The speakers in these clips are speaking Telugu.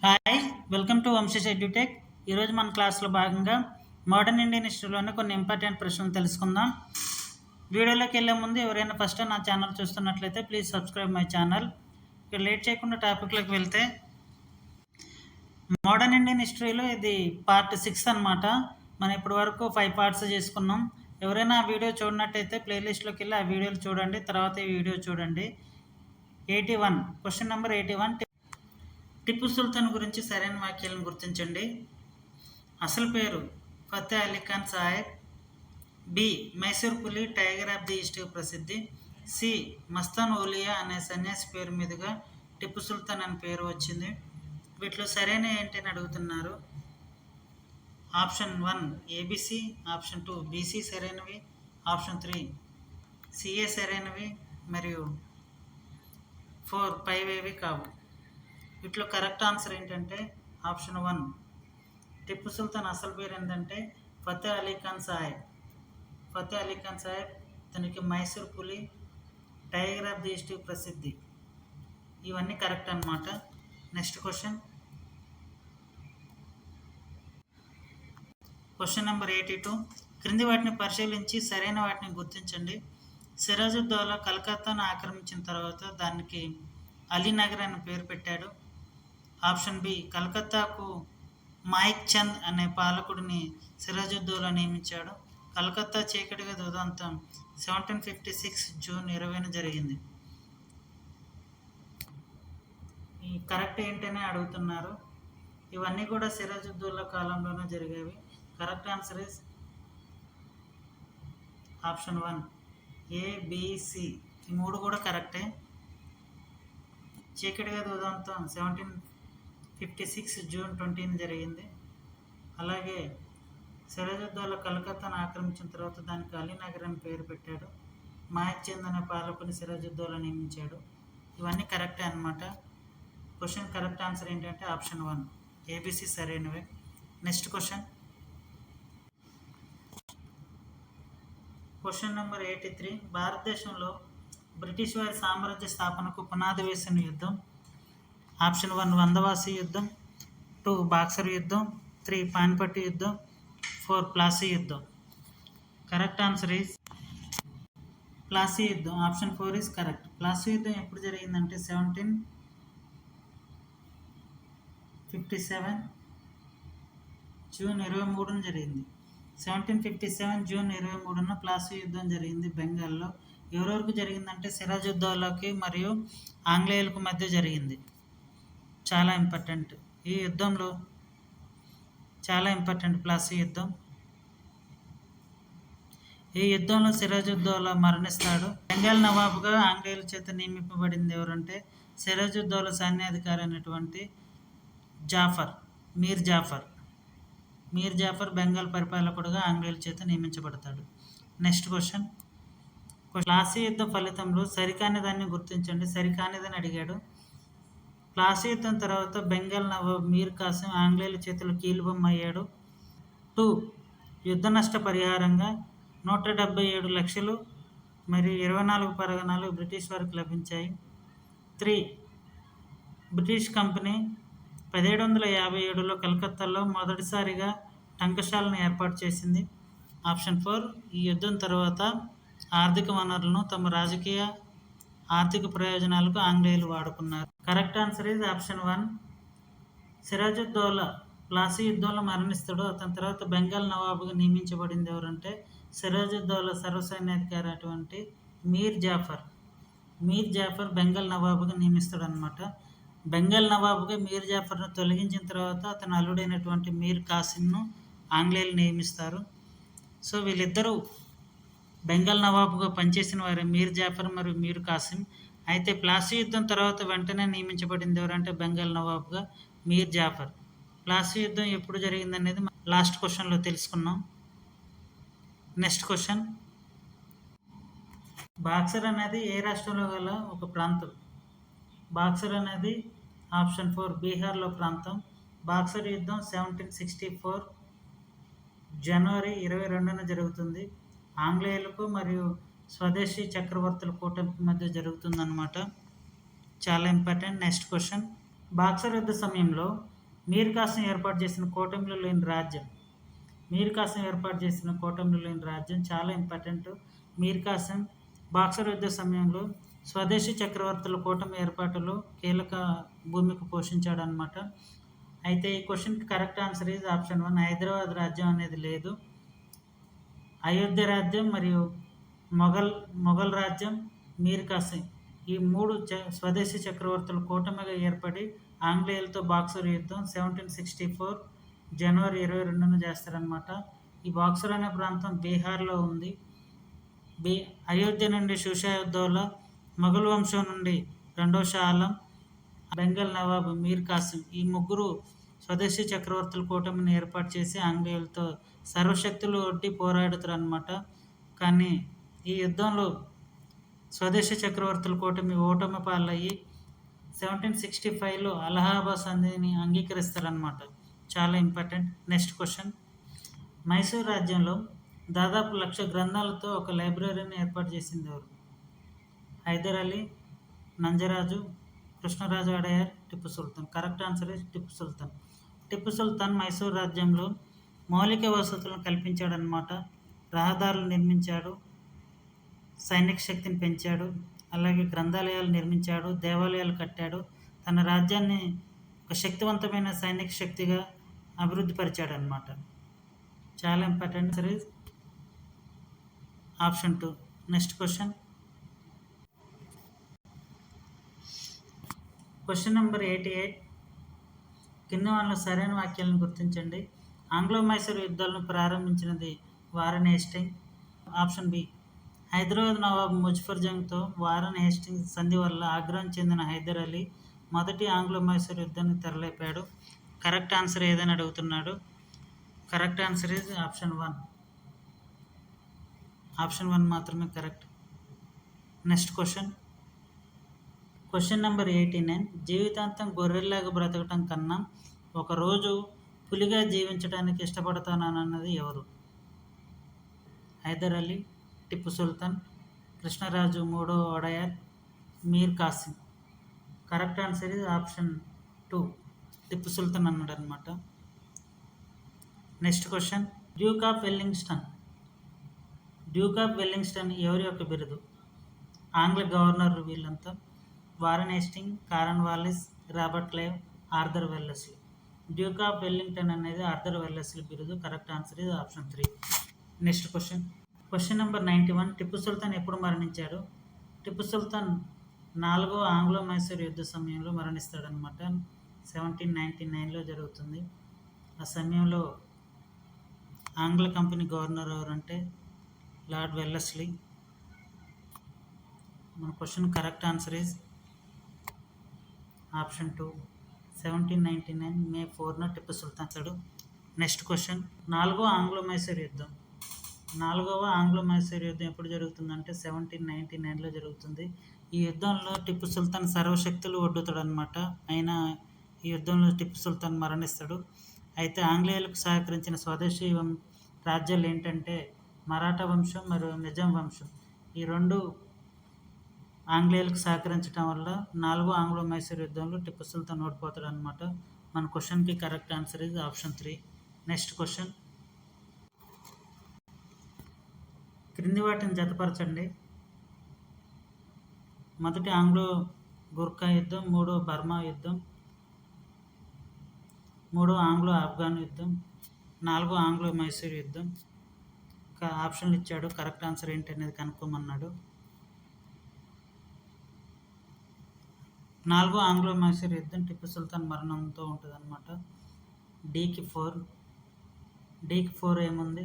Hi, welcome to Vamshi's edutech. ఈరోజు మన క్లాస్లో భాగంగా మోడర్న్ ఇండియన్ హిస్టరీలోని కొన్ని ఇంపార్టెంట్ ప్రశ్నలు తెలుసుకుందాం. వీడియోలోకి వెళ్ళే ముందు ఎవరైనా ఫస్ట్ నా ఛానల్ చూస్తున్నట్లయితే ప్లీజ్ సబ్స్క్రైబ్ మై ఛానల్. ఇక లేట్ చేయకుండా టాపిక్లోకి వెళ్తే, మోడర్న్ ఇండియన్ హిస్టరీలో ఇది పార్ట్ 6 అనమాట. మనం ఇప్పటి వరకు 5 పార్ట్స్ చేసుకున్నాం. ఎవరైనా ఆ వీడియో చూడనట్టయితే ప్లేలిస్ట్లోకి వెళ్ళి ఆ వీడియోలు చూడండి, తర్వాత ఈ వీడియో చూడండి. 81 క్వశ్చన్ నెంబర్ 81, టిప్పు సుల్తాన్ గురించి సరైన వాక్యాలను గుర్తించండి. అసలు పేరు ఫతే అలీ ఖాన్ సాహెబ్. బి మైసూర్ పులి టైగర్ ఆఫ్ ది ఈస్ట్ ప్రసిద్ధి. సి మస్తాన్ ఓలియా అనే సన్యాసి పేరు మీదుగా టిప్పు సుల్తాన్ అని పేరు వచ్చింది. వీటిలో సరైన ఏంటని అడుగుతున్నారు. ఆప్షన్ 1 ఏబిసి, ఆప్షన్ 2 బీసీ సరైనవి, ఆప్షన్ 3 సిఏ సరైనవి మరియు 4 పైవేవి కావు. వీటిలో కరెక్ట్ ఆన్సర్ ఏంటంటే ఆప్షన్ 1. టిప్పు సుల్తాన్ అసలు పేరు ఏంటంటే ఫతే అలీ ఖాన్ సాహెబ్. ఫతే అలీ ఖాన్ సాహెబ్, తనకి మైసూర్ పులి, టైగర్ ఆఫ్ ది ఈస్ట్ ప్రసిద్ధి. ఇవన్నీ కరెక్ట్ అన్నమాట. నెక్స్ట్ క్వశ్చన్ నెంబర్ 82, క్రింది వాటిని పరిశీలించి సరైన వాటిని గుర్తించండి. సిరాజుద్దౌలా కలకత్తాను ఆక్రమించిన తర్వాత దానికి అలీనగర్ అని పేరు పెట్టాడు. ఆప్షన్ బి కలకత్తాకు మాయిక్ చంద్ అనే పాలకుడిని సిరాజుద్దౌలా నియమించాడు. కలకత్తా చీకటి గది ఉదంతం 1756 జూన్ 20న జరిగింది. ఈ కరెక్ట్ ఏంటనే అడుగుతున్నారు. ఇవన్నీ కూడా సిరాజుద్దౌలా కాలంలోనే జరిగేవి. Correct answer is option 1 ABC. ఈ మూడు కూడా కరెక్టే. చీకటి గది ఉదంతం 1756 జూన్ 20న జరిగింది. అలాగే సిరాజుద్దౌలా కలకత్తాను ఆక్రమించిన తర్వాత దానికి అలీనగర్ అని పేరు పెట్టాడు. మాయక్ చంద్ అనే పాలకుని సిరాజుద్దౌలా నియమించాడు. ఇవన్నీ కరెక్టే అన్నమాట. క్వశ్చన్ కరెక్ట్ ఆన్సర్ ఏంటంటే ఆప్షన్ 1 ఏబిసి సరైనవే. నెక్స్ట్ క్వశ్చన్ నెంబర్ 83, భారతదేశంలో బ్రిటిష్ వారి సామ్రాజ్య స్థాపనకు పునాది వేసిన యుద్ధం. ఆప్షన్ 1 వందవాసి యుద్ధం, 2 బాక్సర్ యుద్ధం, 3 పానిపట్టు యుద్ధం, 4 ప్లాసీ యుద్ధం. కరెక్ట్ ఆన్సర్ ఈజ్ ప్లాసీ యుద్ధం. Option 4 is correct. ప్లాసీ యుద్ధం ఎప్పుడు జరిగిందంటే 1757 జూన్ 23న జరిగింది. 1757 జూన్ 23న ప్లాసీ యుద్ధం జరిగింది బెంగాల్లో. ఎవరెవరికి జరిగిందంటే సిరాజుద్దౌలాకి మరియు ఆంగ్లేయులకు మధ్య జరిగింది. చాలా ఇంపార్టెంట్. ఈ యుద్ధంలో చాలా ఇంపార్టెంట్ ప్లాసీ యుద్ధం. ఈ యుద్ధంలో సిరాజుద్దౌలా మరణిస్తాడు. బెంగాల్ నవాబుగా ఆంగ్లేయుల చేత నియమింపబడింది ఎవరంటే సిరాజుద్దౌలా సైన్యాధికారి అయినటువంటి మీర్ జాఫర్ బెంగాల్ పరిపాలకుడుగా ఆంగ్లేయుల చేత నియమించబడతాడు. నెక్స్ట్ క్వశ్చన్, ప్లాసీ యుద్ధ ఫలితంలో సరికాని దాన్ని గుర్తించండి. సరికానిదని అడిగాడు. ప్లాసీ యుద్ధం తర్వాత బెంగాల్ నవాబ్ మీర్ కాసిం ఆంగ్లేయుల చేతులు కీలుబొమ్మ అయ్యాడు. 2 యుద్ధ నష్ట పరిహారంగా 177 లక్షలు మరియు 24 పరగణాలు బ్రిటిష్ వారికి లభించాయి. 3 బ్రిటిష్ కంపెనీ 1757లో కలకత్తాలో మొదటిసారిగా టంకశాలను ఏర్పాటు చేసింది. ఆప్షన్ 4 ఈ యుద్ధం తర్వాత ఆర్థిక వనరులను తమ రాజకీయ ఆర్థిక ప్రయోజనాలకు ఆంగ్లేయులు వాడుకున్నారు. Correct answer is option 1. Siraj-ud-Daulah Plassey యుద్ధంలో మరణిస్తాడు. అతని తర్వాత బెంగాల్ నవాబుగా నియమించబడింది ఎవరంటే సిరాజుద్దౌలా సర్వసైన్యాధికారి అటువంటి మీర్ జాఫర్ బెంగాల్ నవాబుగా నియమిస్తాడు అనమాట. బెంగాల్ నవాబుగా మీర్ జాఫర్ను తొలగించిన తర్వాత అతని అల్లుడైనటువంటి మీర్ కాసిమ్ను ఆంగ్లేయులు నియమిస్తారు. సో వీళ్ళిద్దరూ బెంగాల్ నవాబుగా పనిచేసిన వారు మీర్ జాఫర్ మరియు మీర్ కాసిం. అయితే ప్లాసీ యుద్ధం తర్వాత వెంటనే నియమించబడింది ఎవరంటే బెంగాల్ నవాబుగా మీర్ జాఫర్. ప్లాసీ యుద్ధం ఎప్పుడు జరిగిందనేది లాస్ట్ క్వశ్చన్లో తెలుసుకున్నాం. నెక్స్ట్ క్వశ్చన్, బాక్సర్ అనేది ఏ రాష్ట్రంలో గల ఒక ప్రాంతం. బాక్సర్ అనేది ఆప్షన్ 4 బీహార్లో ప్రాంతం. బాక్సర్ యుద్ధం 1764 జనవరి 22న జరుగుతుంది. ఆంగ్లేయులకు మరియు స్వదేశీ చక్రవర్తుల కూటమి మధ్య జరుగుతుందన్నమాట. చాలా ఇంపార్టెంట్. నెక్స్ట్ క్వశ్చన్, బాక్సర్ యుద్ధ సమయంలో మీర్ కాసిం ఏర్పాటు చేసిన కూటమిలో లేని రాజ్యం. మీర్ కాసిం ఏర్పాటు చేసిన కూటమిలో లేని రాజ్యం చాలా ఇంపార్టెంట్. మీర్ కాసిం బాక్సర్ యుద్ధ సమయంలో స్వదేశీ చక్రవర్తుల కూటమి ఏర్పాటులో కీలక భూమిక పోషించాడనమాట. అయితే ఈ క్వశ్చన్కి correct answer is option 1. Hyderabad రాజ్యం అనేది లేదు. అయోధ్య రాజ్యం మరియు మొఘల్ రాజ్యం, మీర్ కాసిం ఈ 3 స్వదేశీ చక్రవర్తుల కూటమిగా ఏర్పడి ఆంగ్లేయులతో బాక్సర్ యుద్ధం 1764 జనవరి 22న చేస్తారనమాట. ఈ బాక్సర్ అనే ప్రాంతం బీహార్లో ఉంది. అయోధ్య నుండి షుజాఉద్దౌలా, మొఘల్ వంశం నుండి రెండో షా ఆలం, బెంగాల్ నవాబ్ మీర్ కాసిం ఈ 3 స్వదేశీ చక్రవర్తుల కూటమిని ఏర్పాటు చేసి ఆంగ్లేయులతో సర్వశక్తులు ఒడ్డి పోరాడుతారనమాట. కానీ ఈ యుద్ధంలో స్వదేశీ చక్రవర్తుల కూటమి ఓటమి పాలయ్యి 1765లో అలహాబాద్ సంధిని అంగీకరిస్తారనమాట. చాలా ఇంపార్టెంట్. Next question. మైసూర్ రాజ్యంలో దాదాపు 1,00,000 గ్రంథాలతో ఒక లైబ్రరీని ఏర్పాటు చేసింది ఎవరు? Hyder Ali, నంజరాజు, Krishnaraju Adyar, Tipu Sultan. Correct answer is Tipu Sultan. Tipu Sultan Mysore రాజ్యంలో మౌలిక వసతులను కల్పించాడనమాట. రహదారులు నిర్మించాడు, సైనిక శక్తిని పెంచాడు, అలాగే గ్రంథాలయాలు నిర్మించాడు, దేవాలయాలు కట్టాడు. తన రాజ్యాన్ని ఒక శక్తివంతమైన సైనిక శక్తిగా అభివృద్ధి పరిచాడు అనమాట. చాలా important series option 2. Next question. Question number 88. కింది వాళ్ళ సరైన వాక్యాలను గుర్తించండి. ఆంగ్లో మైసూర్ యుద్ధాలను ప్రారంభించినది Warren Hasting. Option B. Hyderabad Nawab Muzaffar జంగ్తో వారన్ హేస్టింగ్ సంధి వల్ల ఆగ్రహం చెందిన హైదర్ అలీ మొదటి ఆంగ్లో మైసూర్ యుద్ధానికి తెరలేపాడు. కరెక్ట్ ఆన్సర్ ఏదని అడుగుతున్నాడు. Correct answer is option 1. Option 1 మాత్రమే correct. Next question. Question number 89. జీవితాంతం గొర్రెల్లాగా బ్రతకటం కన్నా ఒకరోజు పులిగా జీవించడానికి ఇష్టపడతానన్నది ఎవరు? హైదర్ అలీ, టిప్పు సుల్తాన్, కృష్ణరాజు మూడో ఒడయార్, మీర్ కాసిం. కరెక్ట్ ఆన్సర్ ఇది ఆప్షన్ 2. టిప్పు సుల్తాన్ అన్నాడు అనమాట. Next question. Duke of Wellington. Duke of Wellington ఎవరి యొక్క బిరుదు? ఆంగ్ల గవర్నర్ వీళ్ళంతా. Warren Hasting, Cornwallis, Robert Clive, Arthur Wellesley. Duke of Wellington అనేది ఆర్థర్ వెల్లెస్లీ బిరుదు. కరెక్ట్ ఆన్సర్ ఇది option 3. Next question. Question number 91. Tipu Sultan ఎప్పుడు మరణించాడు? టిప్పు సుల్తాన్ 4వ ఆంగ్లో మైసూర్ యుద్ధ సమయంలో మరణిస్తాడనమాట. 1799లో జరుగుతుంది. ఆ సమయంలో ఆంగ్ల కంపెనీ గవర్నర్ ఎవరంటే లార్డ్ వెల్లెస్లీ. మన question correct answer is option 2. 1799 May 4న టిప్పు సుల్తాన్ చడు. Next question. 4వ ఆంగ్లో మైసూర్ యుద్ధం. 4వ ఆంగ్లో మైసూర్ యుద్ధం ఎప్పుడు జరుగుతుందంటే 1799లో జరుగుతుంది. ఈ యుద్ధంలో టిప్పు సుల్తాన్ సర్వశక్తులు ఒడ్డుతాడు అనమాట. అయినా ఈ యుద్ధంలో టిప్పు సుల్తాన్ మరణిస్తాడు. అయితే ఆంగ్లేయులకు సహకరించిన స్వదేశీ రాజ్యాలు ఏంటంటే మరాఠా వంశం మరియు నిజాం వంశం. ఈ 2 ఆంగ్లేయులకు సహకరించడం వల్ల 4వ ఆంగ్లో మైసూర్ యుద్ధంలో టిప్పు సుల్తాన్ ఓడిపోతాడు అనమాట. మన క్వశ్చన్కి కరెక్ట్ ఆన్సర్ ఇది ఆప్షన్ 3. Next question. క్రింది వాటిని జతపరచండి. మొదటి ఆంగ్లో గుర్ఖా యుద్ధం, 3వ బర్మా యుద్ధం, 3వ ఆంగ్లో ఆఫ్ఘన్ యుద్ధం, 4వ ఆంగ్లో మైసూర్ యుద్ధం. ఆప్షన్లు ఇచ్చాడు. కరెక్ట్ ఆన్సర్ ఏంటి అనేది కనుక్కోమన్నాడు. 4వ ఆంగ్లో మైసూర్ యుద్ధం టిప్పు సుల్తాన్ మరణంతో ఉంటుంది అనమాట. డీకి 4 ఏముంది?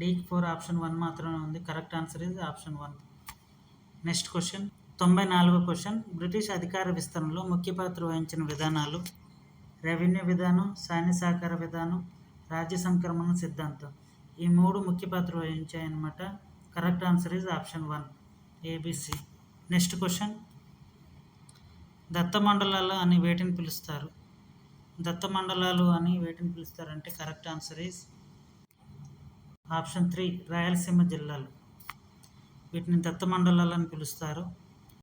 డీకి 4 ఆప్షన్ 1 మాత్రమే ఉంది. కరెక్ట్ ఆన్సర్ ఇది ఆప్షన్ 1. Next question. 94వ క్వశ్చన్. బ్రిటిష్ అధికార విస్తరణలో ముఖ్య పాత్ర వహించిన విధానాలు: రెవెన్యూ విధానం, సైన్య సహకార విధానం, రాజ్య సంక్రమణ సిద్ధాంతం. ఈ 3 ముఖ్య పాత్ర వహించాయన్నమాట. Correct answer is option 1 ABC. Next question. దత్తమండలాలు అని వేటిని పిలుస్తారు? దత్తమండలాలు అని వేటిని పిలుస్తారంటే correct answer is option 3 Rayalaseema జిల్లాలు. వీటిని దత్తమండలాలు అని పిలుస్తారు.